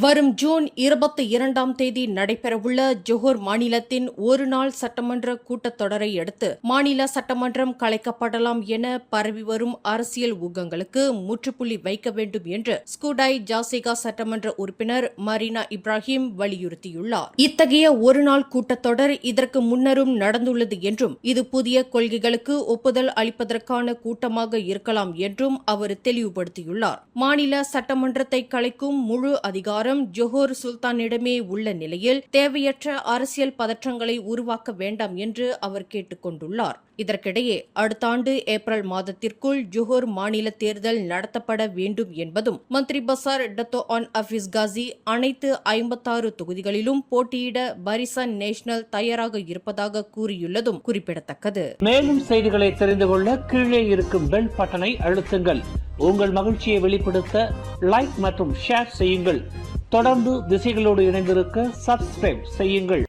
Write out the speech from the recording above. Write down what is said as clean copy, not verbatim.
வரும் ஜூன் 22ஆம் தேதி நடைபெறவுள்ள ஜோஹர் மாநிலத்தின் ஒருநாள் சட்டமன்ற கூட்டத்தொடரை அடுத்து மாநில சட்டமன்றம் கலைக்கப்படலாம் என பரவி வரும் அரசியல் ஊகங்களுக்கு முற்றுப்புள்ளி வைக்க வேண்டும் என்று ஸ்கூடாய் ஜாசிகா சட்டமன்ற உறுப்பினர் மரீனா இப்ராஹிம் வலியுறுத்தியுள்ளார். இத்தகைய ஒருநாள் கூட்டத்தொடர் இதற்கு முன்னரும் நடந்துள்ளது என்றும் இது புதிய கொள்கைகளுக்கு ஒப்புதல் அளிப்பதற்கான கூட்டமாக இருக்கலாம் என்றும் அவர் தெளிவுபடுத்தியுள்ளார். மாநில சட்டமன்றத்தை கலைக்கும் முழு அதிகாரம் ஜோஹர் சுல்தானிடமே உள்ள நிலையில் தேவையற்ற அரசியல் பதற்றங்களை உருவாக்க வேண்டாம் என்று அவர் கேட்டுக் கொண்டுள்ளார். இதற்கிடையே அடுத்த ஆண்டு ஏப்ரல் மாதத்திற்குள் ஜோஹர் மாநில தேர்தல் நடத்தப்பட வேண்டும் என்பதும் மந்திரி பசார் டத்தோ ஆன் அஃபீஸ் காசி அனைத்து 56 தொகுதிகளிலும் போட்டியிட பரிசன் நேஷனல் தயாராக இருப்பதாக கூறியுள்ளதும் குறிப்பிடத்தக்கது. மேலும் செய்திகளை தெரிந்து கொள்ள கீழே இருக்கும் பெல் பட்டனை அழுத்துங்கள். உங்கள் மகிழ்ச்சியை வெளிப்படுத்த லைக் மற்றும் ஷேர் செய்யுங்கள். தொடர்ந்து திசைகளோடு இணைந்திருக்க சப்ஸ்கிரைப் செய்யுங்கள்.